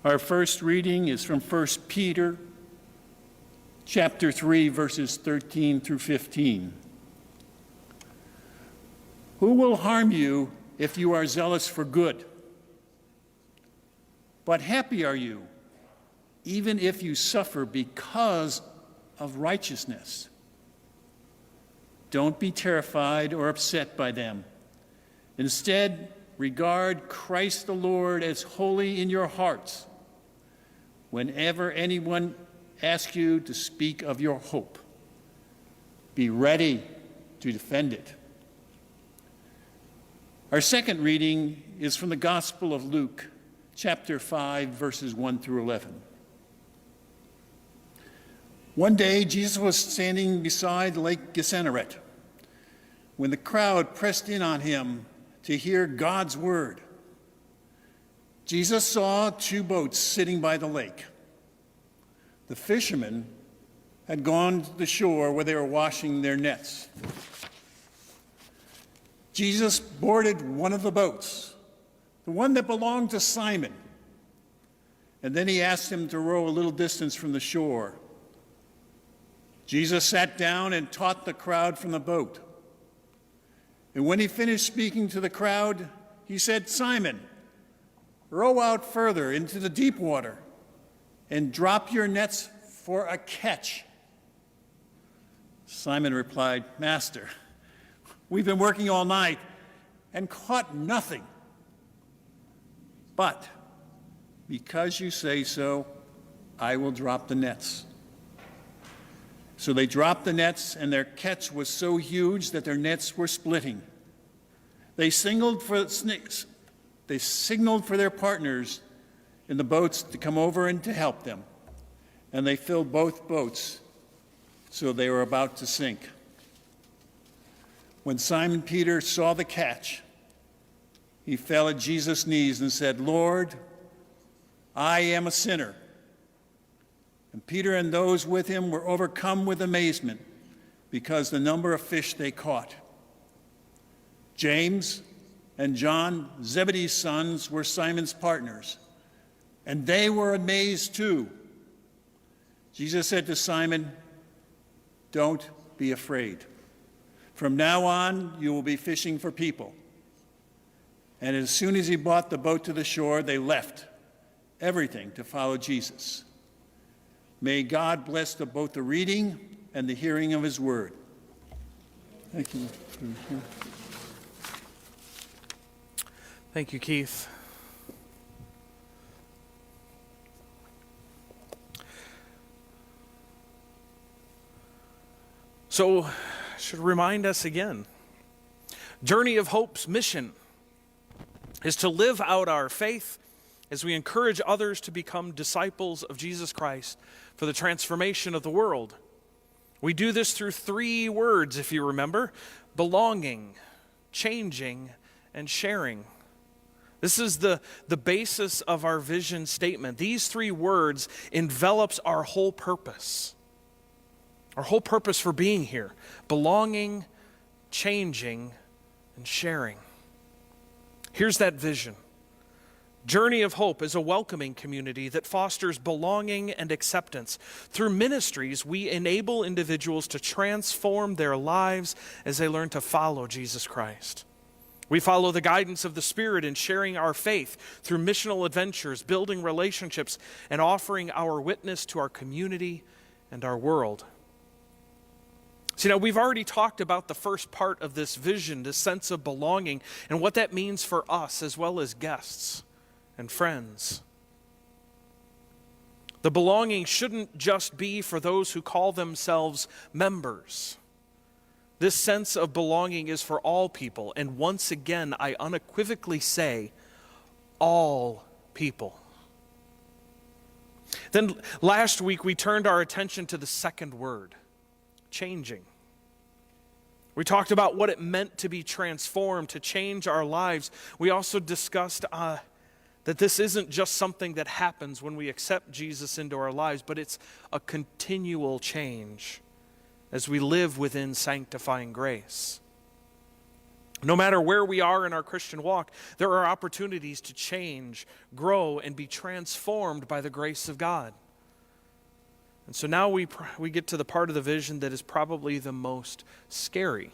Our first reading is from 1 Peter chapter 3, verses 13 through 15. Who will harm you if you are zealous for good? But happy are you, even if you suffer because of righteousness. Don't be terrified or upset by them. Instead, regard Christ the Lord as holy in your hearts. Whenever anyone asks you to speak of your hope, be ready to defend it. Our second reading is from the Gospel of Luke, chapter 5, verses 1 through 11. One day, Jesus was standing beside Lake Gennesaret when the crowd pressed in on him to hear God's word. Jesus saw two boats sitting by the lake. The fishermen had gone to the shore where they were washing their nets. Jesus boarded one of the boats, the one that belonged to Simon, and then he asked him to row a little distance from the shore. Jesus sat down and taught the crowd from the boat. And when he finished speaking to the crowd, he said, "Simon, row out further into the deep water and drop your nets for a catch." Simon replied, "Master, we've been working all night and caught nothing. But because you say so, I will drop the nets." So they dropped the nets, and their catch was so huge that their nets were splitting. They signaled for their partners in the boats to come over and to help them, and they filled both boats so they were about to sink. When Simon Peter saw the catch, he fell at Jesus' knees and said, "Lord, I am a sinner." And Peter and those with him were overcome with amazement because the number of fish they caught. James and John, Zebedee's sons, were Simon's partners, and they were amazed too. Jesus said to Simon, "Don't be afraid. From now on, you will be fishing for people." And as soon as he brought the boat to the shore, they left everything to follow Jesus. May God bless both the reading and the hearing of his word. Thank you. Thank you, Keith. So, I should remind us again, Journey of Hope's mission is to live out our faith as we encourage others to become disciples of Jesus Christ for the transformation of the world. We do this through three words, if you remember: belonging, changing, and sharing. This is the basis of our vision statement. These three words envelops our whole purpose. Our whole purpose for being here: belonging, changing, and sharing. Here's that vision. Journey of Hope is a welcoming community that fosters belonging and acceptance. Through ministries, we enable individuals to transform their lives as they learn to follow Jesus Christ. We follow the guidance of the Spirit in sharing our faith through missional adventures, building relationships, and offering our witness to our community and our world. See, now we've already talked about the first part of this vision, this sense of belonging, and what that means for us as well as guests and friends. The belonging shouldn't just be for those who call themselves members. This sense of belonging is for all people, and once again, I unequivocally say, all people. Then last week, we turned our attention to the second word, changing. We talked about what it meant to be transformed, to change our lives. We also discussed that this isn't just something that happens when we accept Jesus into our lives, but it's a continual change as we live within sanctifying grace. No matter where we are in our Christian walk, there are opportunities to change, grow, and be transformed by the grace of God. And so now we get to the part of the vision that is probably the most scary.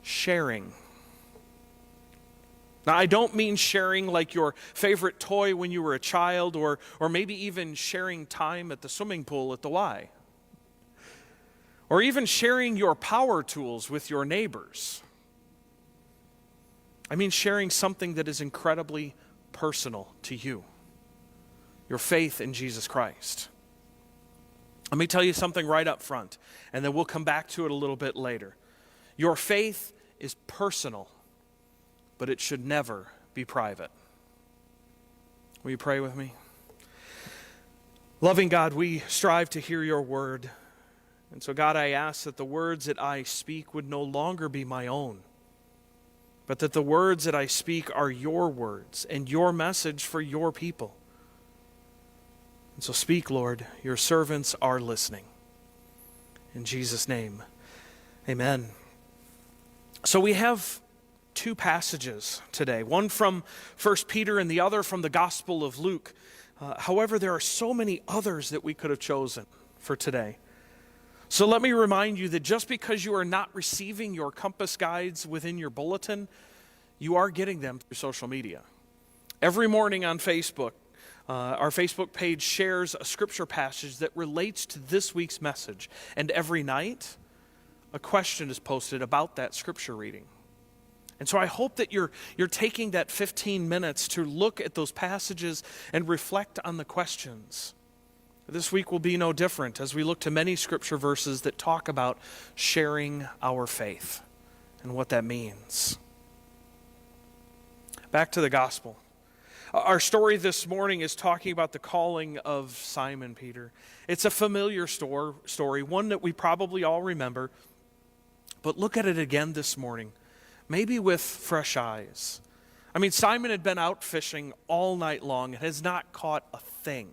Sharing. Now, I don't mean sharing like your favorite toy when you were a child, or maybe even sharing time at the swimming pool at the Y. Or even sharing your power tools with your neighbors. I mean sharing something that is incredibly personal to you. Your faith in Jesus Christ. Let me tell you something right up front, and then we'll come back to it a little bit later. Your faith is personal, but it should never be private. Will you pray with me? Loving God, we strive to hear your word. And so, God, I ask that the words that I speak would no longer be my own, but that the words that I speak are your words and your message for your people. And so speak, Lord. Your servants are listening. In Jesus' name, amen. So we have two passages today, one from 1 Peter and the other from the Gospel of Luke. However, there are so many others that we could have chosen for today. So let me remind you that just because you are not receiving your compass guides within your bulletin, you are getting them through social media. Every morning on Facebook, our Facebook page shares a scripture passage that relates to this week's message. And every night, a question is posted about that scripture reading. And so I hope that you're taking that 15 minutes to look at those passages and reflect on the questions. This week will be no different as we look to many scripture verses that talk about sharing our faith and what that means. Back to the gospel. Our story this morning is talking about the calling of Simon Peter. It's a familiar story, one that we probably all remember. But look at it again this morning, maybe with fresh eyes. I mean, Simon had been out fishing all night long and has not caught a thing.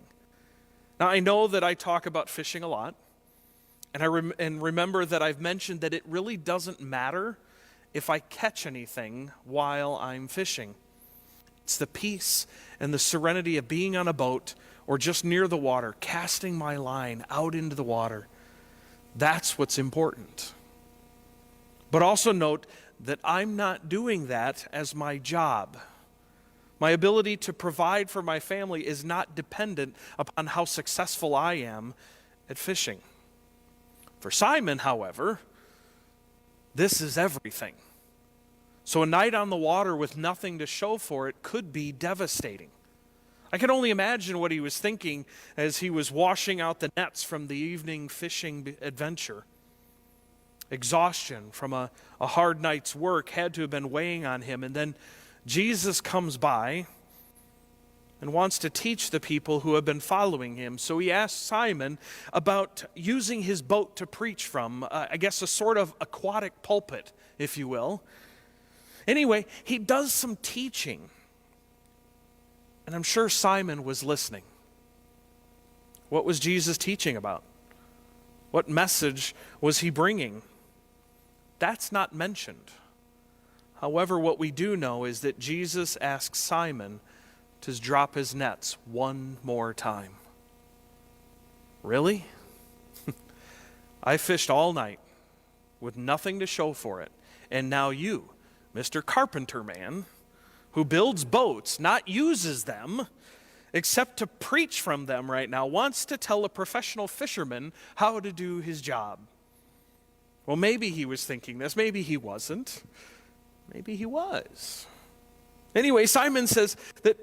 Now, I know that I talk about fishing a lot, and remember that I've mentioned that it really doesn't matter if I catch anything while I'm fishing. It's the peace and the serenity of being on a boat or just near the water, casting my line out into the water. That's what's important. But also note that I'm not doing that as my job. My ability to provide for my family is not dependent upon how successful I am at fishing. For Simon, however, this is everything. So a night on the water with nothing to show for it could be devastating. I can only imagine what he was thinking as he was washing out the nets from the evening fishing adventure. Exhaustion from a hard night's work had to have been weighing on him, and then Jesus comes by and wants to teach the people who have been following him. So he asks Simon about using his boat to preach from, I guess a sort of aquatic pulpit, if you will. Anyway, he does some teaching, and I'm sure Simon was listening. What was Jesus teaching about? What message was he bringing? That's not mentioned. However, what we do know is that Jesus asks Simon to drop his nets one more time. Really? I fished all night with nothing to show for it, and now you, Mr. Carpenter Man, who builds boats, not uses them, except to preach from them right now, wants to tell a professional fisherman how to do his job. Well, maybe he was thinking this. Maybe he wasn't. Maybe he was. Anyway, Simon says that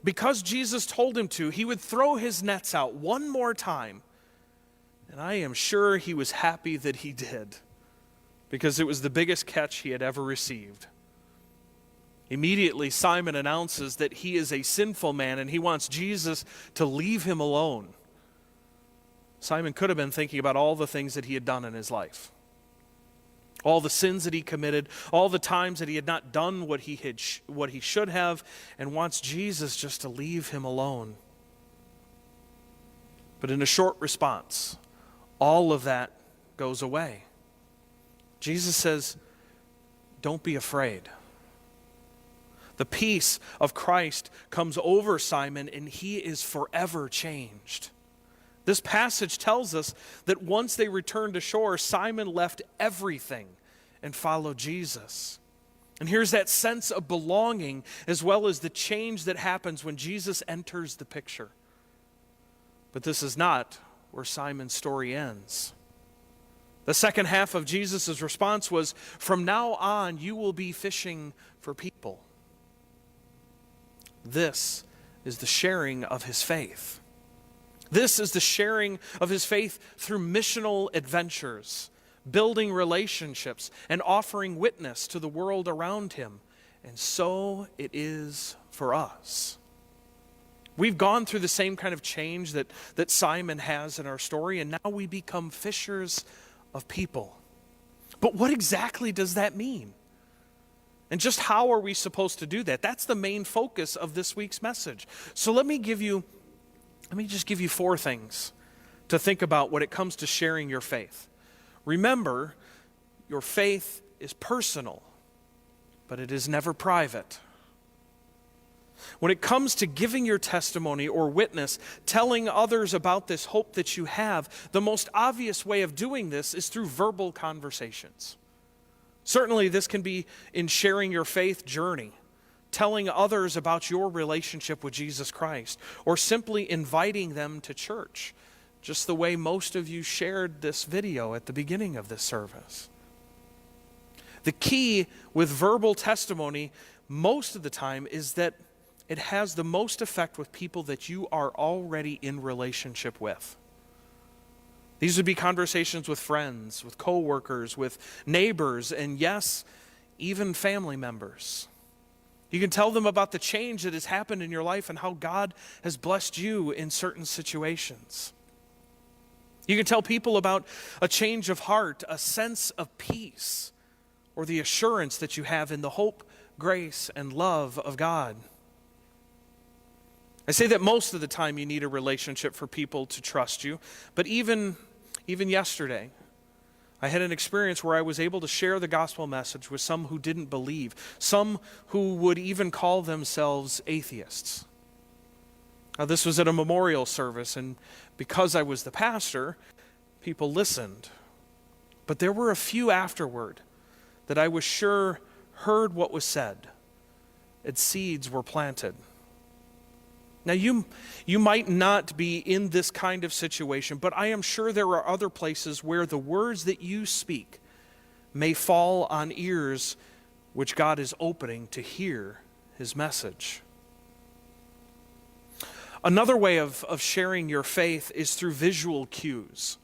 because Jesus told him to, he would throw his nets out one more time. And I am sure he was happy that he did, because it was the biggest catch he had ever received. Immediately, Simon announces that he is a sinful man and he wants Jesus to leave him alone. Simon could have been thinking about all the things that he had done in his life, all the sins that he committed, all the times that he had not done what he should have, and wants Jesus just to leave him alone. But in a short response, all of that goes away. Jesus says, don't be afraid. The peace of Christ comes over Simon, and he is forever changed. This passage tells us that once they returned to shore, Simon left everything and followed Jesus. And here's that sense of belonging as well as the change that happens when Jesus enters the picture. But this is not where Simon's story ends. The second half of Jesus' response was, "From now on, you will be fishing for people." This is the sharing of his faith. This is the sharing of his faith through missional adventures, building relationships, and offering witness to the world around him. And so it is for us. We've gone through the same kind of change that Simon has in our story, and now we become fishers of people. But what exactly does that mean? And just how are we supposed to do that? That's the main focus of this week's message. So let me just give you 4 things to think about when it comes to sharing your faith. Remember, your faith is personal, but it is never private. When it comes to giving your testimony or witness, telling others about this hope that you have, the most obvious way of doing this is through verbal conversations. Certainly, this can be in sharing your faith journey, telling others about your relationship with Jesus Christ, or simply inviting them to church, just the way most of you shared this video at the beginning of this service. The key with verbal testimony most of the time is that it has the most effect with people that you are already in relationship with. These would be conversations with friends, with coworkers, with neighbors, and yes, even family members. You can tell them about the change that has happened in your life and how God has blessed you in certain situations. You can tell people about a change of heart, a sense of peace, or the assurance that you have in the hope, grace, and love of God. I say that most of the time you need a relationship for people to trust you, but even yesterday, I had an experience where I was able to share the gospel message with some who didn't believe, some who would even call themselves atheists. Now, this was at a memorial service, and because I was the pastor, people listened. But there were a few afterward that I was sure heard what was said, and seeds were planted. Now, you might not be in this kind of situation, but I am sure there are other places where the words that you speak may fall on ears which God is opening to hear his message. Another way of sharing your faith is through visual cues.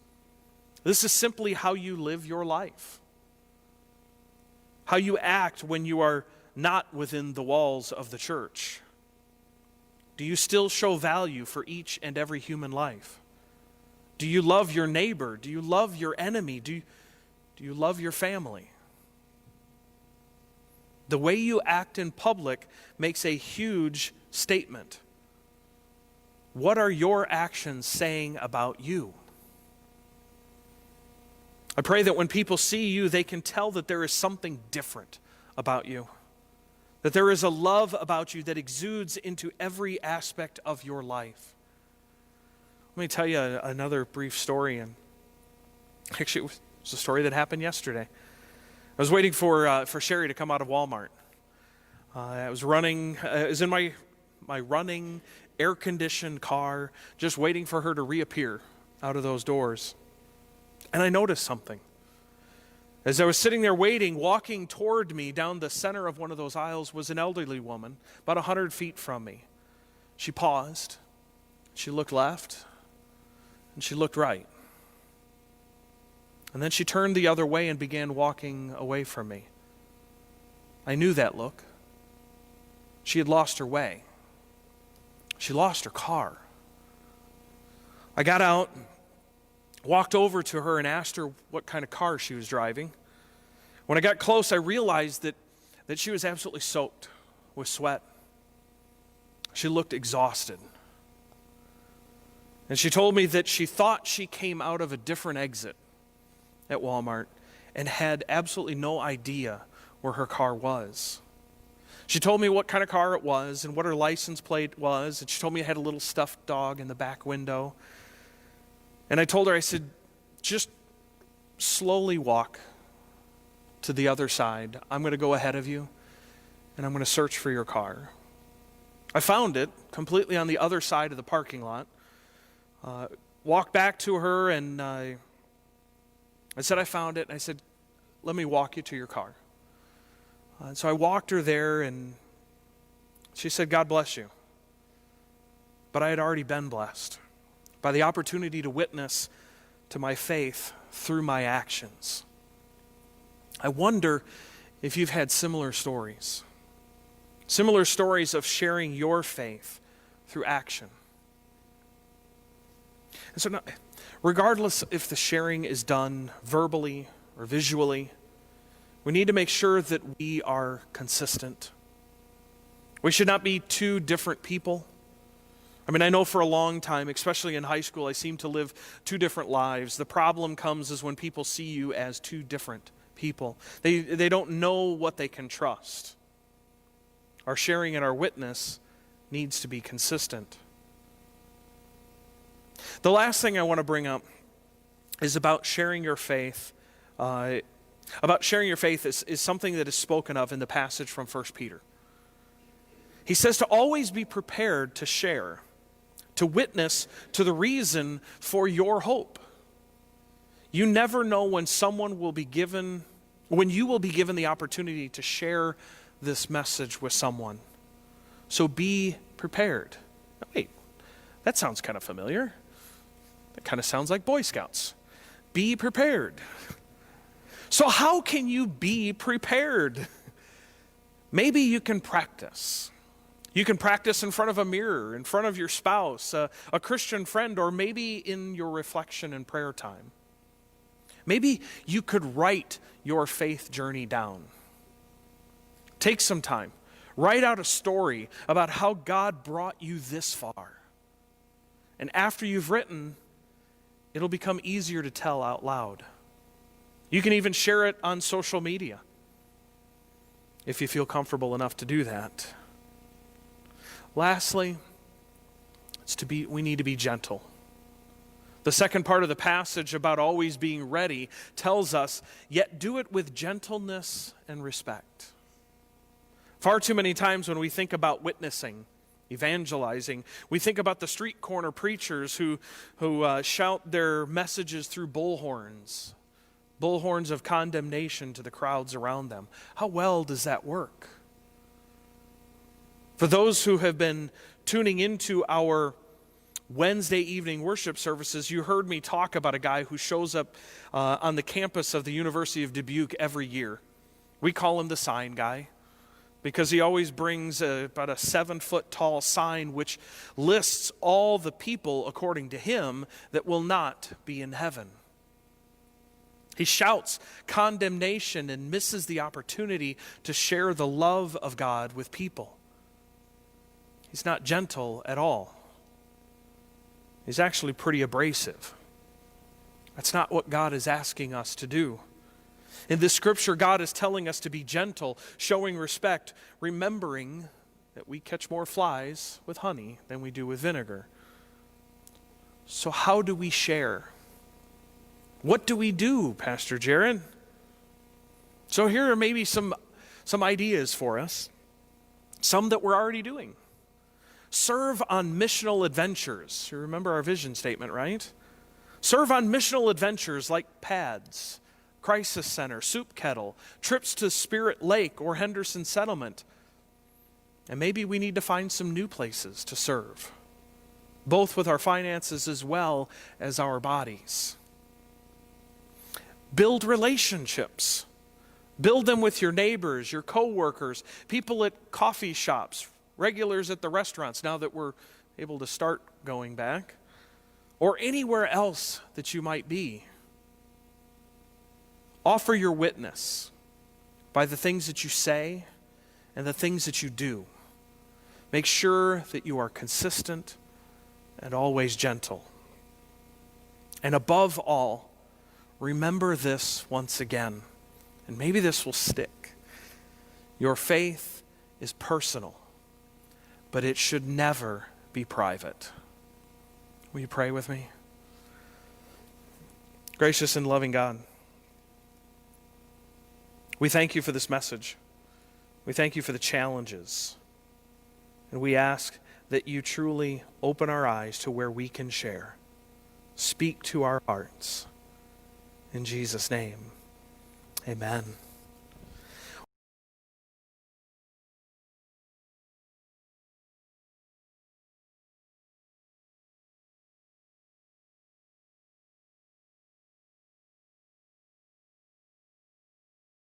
This is simply how you live your life, how you act when you are not within the walls of the church. Do you still show value for each and every human life? Do you love your neighbor? Do you love your enemy? Do you love your family? The way you act in public makes a huge statement. What are your actions saying about you? I pray that when people see you, they can tell that there is something different about you. That there is a love about you that exudes into every aspect of your life. Let me tell you another brief story. And actually, it was a story that happened yesterday. I was waiting for Sherry to come out of Walmart. I was in my running, air-conditioned car, just waiting for her to reappear out of those doors. And I noticed something. As I was sitting there waiting, walking toward me down the center of one of those aisles was an elderly woman, about 100 feet from me. She paused, she looked left, and she looked right. And then she turned the other way and began walking away from me. I knew that look. She had lost her way. She lost her car. I got out, walked over to her and asked her what kind of car she was driving. When I got close, I realized that she was absolutely soaked with sweat. She looked exhausted. And she told me that she thought she came out of a different exit at Walmart and had absolutely no idea where her car was. She told me what kind of car it was and what her license plate was, and she told me it had a little stuffed dog in the back window. And I told her, I said, just slowly walk to the other side. I'm going to go ahead of you, and I'm going to search for your car. I found it completely on the other side of the parking lot. Walked back to her, and I said I found it, and I said, let me walk you to your car. And so I walked her there, and she said, God bless you. But I had already been blessed by the opportunity to witness to my faith through my actions. I wonder if you've had similar stories of sharing your faith through action. And so, regardless if the sharing is done verbally or visually, we need to make sure that we are consistent. We should not be two different people. I mean, I know for a long time, especially in high school, I seem to live two different lives. The problem comes is when people see you as two different people. They don't know what they can trust. Our sharing and our witness needs to be consistent. The last thing I want to bring up is about sharing your faith. About sharing your faith is something that is spoken of in the passage from 1 Peter. He says to always be prepared to share, to witness to the reason for your hope. You never know when you will be given the opportunity to share this message with someone. So be prepared. Wait, that sounds kind of familiar. That kind of sounds like Boy Scouts. Be prepared. So how can you be prepared? Maybe you can practice. You can practice in front of a mirror, in front of your spouse, a Christian friend, or maybe in your reflection and prayer time. Maybe you could write your faith journey down. Take some time. Write out a story about how God brought you this far. And after you've written, it'll become easier to tell out loud. You can even share it on social media if you feel comfortable enough to do that. Lastly, we need to be gentle. The second part of the passage about always being ready tells us, yet do it with gentleness and respect. Far too many times when we think about witnessing, evangelizing, we think about the street corner preachers who shout their messages through bullhorns of condemnation to the crowds around them. How well does that work? For those who have been tuning into our Wednesday evening worship services, you heard me talk about a guy who shows up on the campus of the University of Dubuque every year. We call him the sign guy because he always brings about a 7-foot tall sign which lists all the people, according to him, that will not be in heaven. He shouts condemnation and misses the opportunity to share the love of God with people. He's not gentle at all. He's actually pretty abrasive. That's not what God is asking us to do. In this scripture, God is telling us to be gentle, showing respect, remembering that we catch more flies with honey than we do with vinegar. So how do we share? What do we do, Pastor Jaron? So here are maybe some ideas for us, some that we're already doing. Serve on missional adventures. You remember our vision statement, right? Serve on missional adventures like PADS, Crisis Center, Soup Kettle, trips to Spirit Lake or Henderson Settlement. And maybe we need to find some new places to serve, both with our finances as well as our bodies. Build relationships. Build them with your neighbors, your coworkers, people at coffee shops, regulars at the restaurants now that we're able to start going back, or anywhere else that you might be. Offer your witness by the things that you say and the things that you do. Make sure that you are consistent and always gentle. And above all, remember this once again, and maybe this will stick. Your faith is personal, but it should never be private. Will you pray with me? Gracious and loving God, we thank you for this message. We thank you for the challenges. And we ask that you truly open our eyes to where we can share. Speak to our hearts. In Jesus' name, amen.